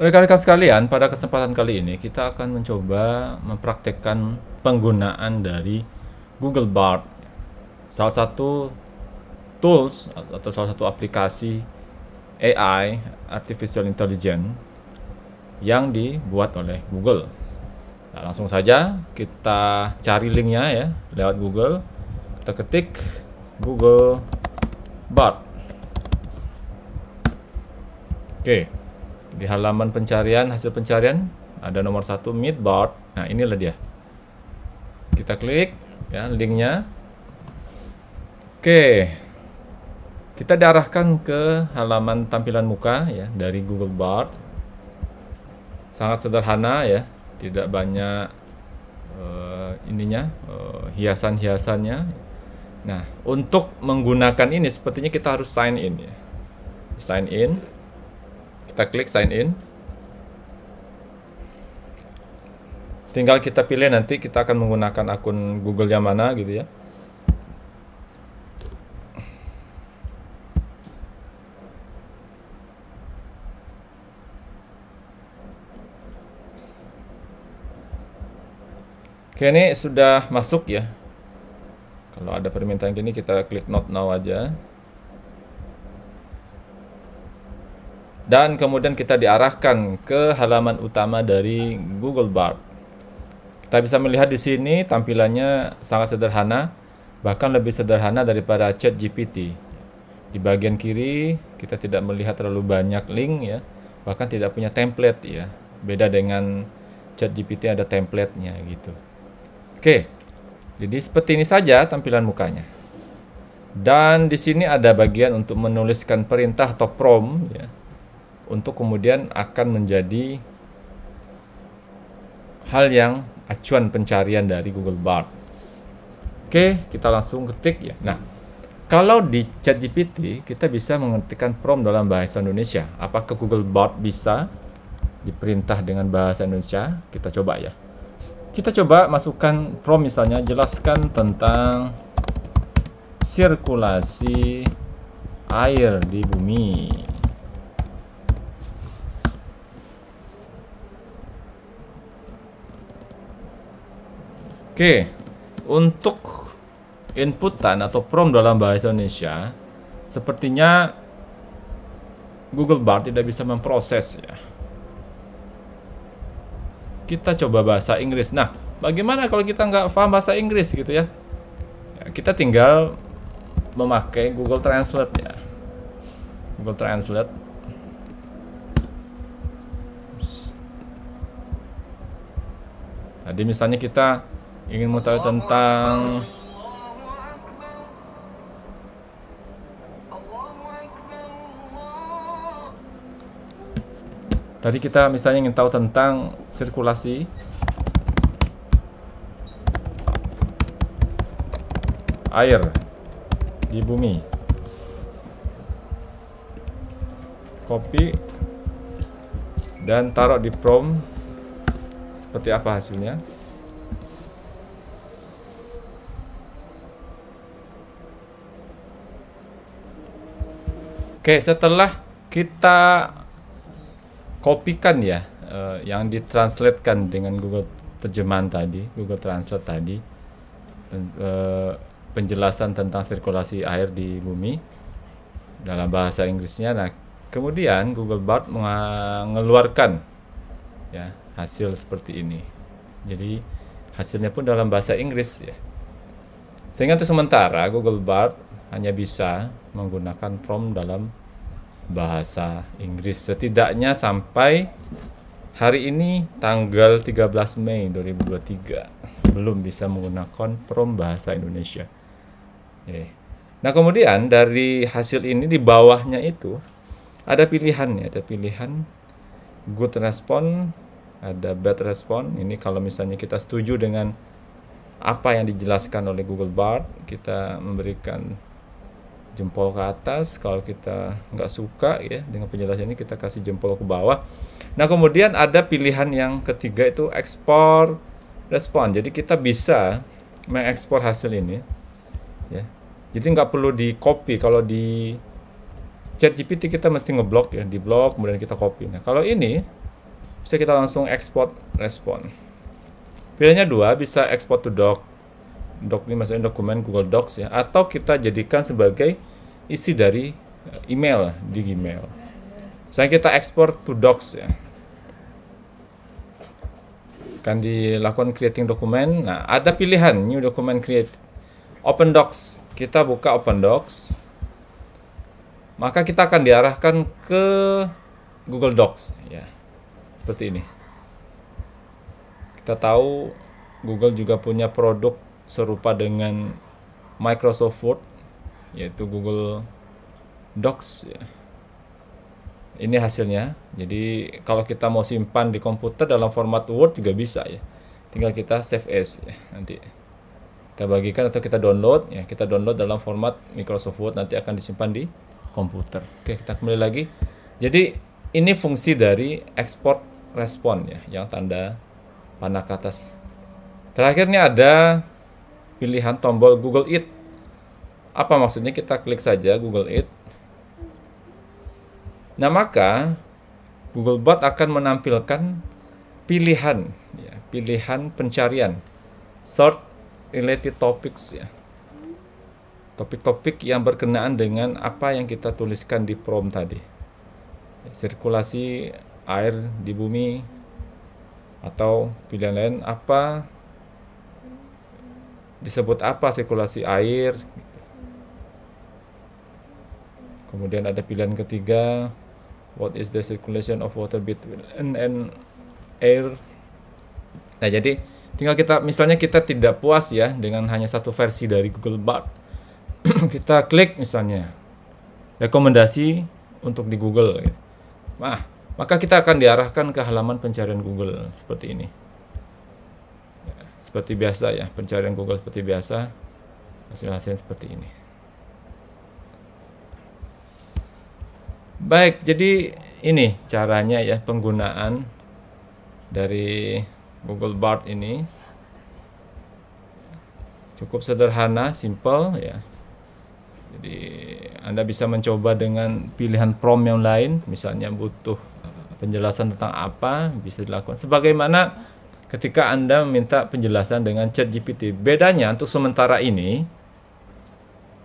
Rekan-rekan sekalian, pada kesempatan kali ini kita akan mencoba mempraktekkan penggunaan dari Google Bard, salah satu tools atau salah satu aplikasi AI Artificial Intelligence yang dibuat oleh Google. Nah, langsung saja kita cari linknya ya lewat Google. Kita ketik Google Bard. Oke, di halaman pencarian, hasil pencarian ada nomor 1 Meet Bard. Nah, inilah dia. Kita klik ya linknya. Oke, kita diarahkan ke halaman tampilan muka ya dari Google Bard. Sangat sederhana ya, tidak banyak hiasan-hiasannya. Nah, untuk menggunakan ini sepertinya kita harus sign in ya. Sign in. Kita klik sign in. Tinggal kita pilih nanti kita akan menggunakan akun Google yang mana gitu ya. Oke, ini sudah masuk ya. Kalau ada permintaan gini kita klik not now aja. Dan kemudian kita diarahkan ke halaman utama dari Google Bard. Kita bisa melihat di sini tampilannya sangat sederhana, bahkan lebih sederhana daripada ChatGPT. Di bagian kiri kita tidak melihat terlalu banyak link ya, bahkan tidak punya template ya. Beda dengan ChatGPT ada template-nya gitu. Oke. Jadi seperti ini saja tampilan mukanya. Dan di sini ada bagian untuk menuliskan perintah atau prompt ya, untuk kemudian akan menjadi hal yang acuan pencarian dari Google Bard. Oke, kita langsung ketik ya. Nah, kalau di ChatGPT kita bisa mengetikkan prompt dalam bahasa Indonesia. Apakah Google Bard bisa diperintah dengan bahasa Indonesia? Kita coba ya. Kita coba masukkan prompt misalnya, jelaskan tentang sirkulasi air di bumi. Oke, untuk inputan atau prompt dalam bahasa Indonesia, sepertinya Google Bard tidak bisa memproses ya. Kita coba bahasa Inggris. Nah, bagaimana kalau kita nggak paham bahasa Inggris gitu ya? Kita tinggal memakai Google Translate ya. Google Translate. Tadi misalnya kita ingin mengetahui tentang tadi kita misalnya ingin tahu tentang sirkulasi air di bumi. Copy dan taruh di prompt seperti apa hasilnya. Oke, setelah kita kopikan ya yang ditranslatekan dengan Google terjemahan tadi, Google Translate tadi, penjelasan tentang sirkulasi air di bumi dalam bahasa Inggrisnya. Nah, kemudian Google Bard mengeluarkan ya hasil seperti ini. Jadi hasilnya pun dalam bahasa Inggris ya. Sehingga untuk sementara Google Bard hanya bisa menggunakan prompt dalam bahasa Inggris setidaknya sampai hari ini tanggal 13 Mei 2023 belum bisa menggunakan prompt bahasa Indonesia. Nah, kemudian dari hasil ini di bawahnya itu ada pilihan ya, ada pilihan good response, ada bad response. Ini kalau misalnya kita setuju dengan apa yang dijelaskan oleh Google Bard, kita memberikan jempol ke atas. Kalau kita nggak suka ya dengan penjelasan ini, kita kasih jempol ke bawah. Nah, kemudian ada pilihan yang ketiga itu export respon. Jadi kita bisa mengekspor hasil ini ya. Jadi nggak perlu di copy. Kalau di ChatGPT kita mesti ngeblok ya, di blok kemudian kita copy. Nah, kalau ini bisa kita langsung export respon. Pilihannya dua, bisa export to doc. Doc ini maksudnya dokumen Google Docs ya, atau kita jadikan sebagai isi dari email di Gmail. Misalnya kita export to docs ya. Akan dilakukan creating dokumen. Nah, ada pilihan new document create. Open Docs. Kita buka Open Docs. Maka kita akan diarahkan ke Google Docs ya. Seperti ini. Kita tahu Google juga punya produk serupa dengan Microsoft Word, yaitu Google Docs ya. Ini hasilnya. Jadi kalau kita mau simpan di komputer dalam format Word juga bisa ya. Tinggal kita save as ya. Nanti kita bagikan atau kita download ya. Kita download dalam format Microsoft Word, nanti akan disimpan di komputer. Oke, kita kembali lagi. Jadi ini fungsi dari export respon ya, yang tanda panah ke atas. Terakhirnya ada pilihan tombol Google It. Apa maksudnya? Kita klik saja Google It. Nah, maka Google Bot akan menampilkan pilihan ya, pilihan pencarian search related topics ya. Topik-topik yang berkenaan dengan apa yang kita tuliskan di prompt tadi. Sirkulasi air di bumi, atau pilihan lain apa, disebut apa sirkulasi air. Kemudian ada pilihan ketiga, what is the circulation of water between and air. Nah, jadi tinggal kita, misalnya kita tidak puas ya dengan hanya satu versi dari Google Bard. Kita klik misalnya rekomendasi untuk di Google gitu. Nah, maka kita akan diarahkan ke halaman pencarian Google seperti ini. Seperti biasa ya, pencarian Google seperti biasa, hasil-hasil seperti ini. Baik, jadi ini caranya ya penggunaan dari Google Bard ini. Cukup sederhana, simple ya. Jadi Anda bisa mencoba dengan pilihan prompt yang lain, misalnya butuh penjelasan tentang apa, bisa dilakukan. Sebagaimana ketika Anda meminta penjelasan dengan ChatGPT. Bedanya untuk sementara ini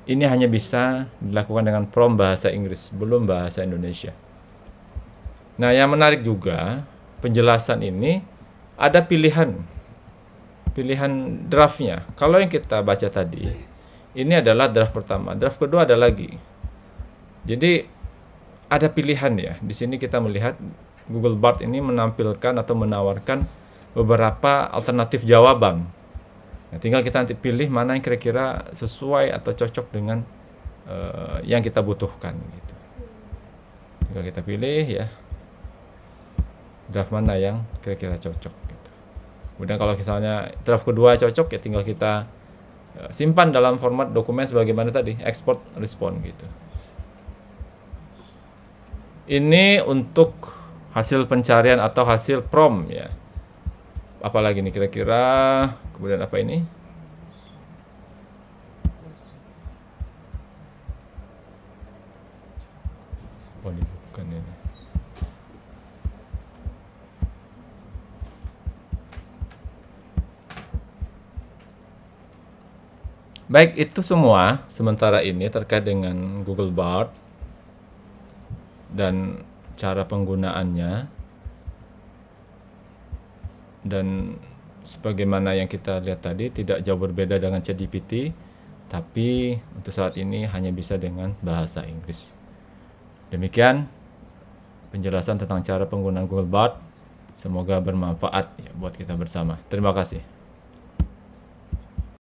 hanya bisa dilakukan dengan prompt bahasa Inggris, belum bahasa Indonesia. Nah, yang menarik juga, penjelasan ini ada pilihan draftnya. Kalau yang kita baca tadi, ini adalah draft pertama. Draft kedua ada lagi. Jadi ada pilihan ya. Di sini kita melihat Google Bard ini menampilkan atau menawarkan beberapa alternatif jawaban. Nah, tinggal kita nanti pilih mana yang kira-kira sesuai atau cocok dengan yang kita butuhkan gitu. Tinggal kita pilih ya, draft mana yang kira-kira cocok gitu. Kemudian kalau misalnya draft kedua cocok ya, tinggal kita simpan dalam format dokumen sebagaimana tadi, export respon gitu. Ini untuk hasil pencarian atau hasil prompt ya. Apalagi nih kira-kira, kemudian apa ini? Oh, ini bukan ini. Baik, itu semua sementara ini terkait dengan Google Bard dan cara penggunaannya. Dan sebagaimana yang kita lihat tadi, tidak jauh berbeda dengan ChatGPT, tapi untuk saat ini hanya bisa dengan bahasa Inggris. Demikian penjelasan tentang cara penggunaan Google Bard. Semoga bermanfaat ya buat kita bersama. Terima kasih.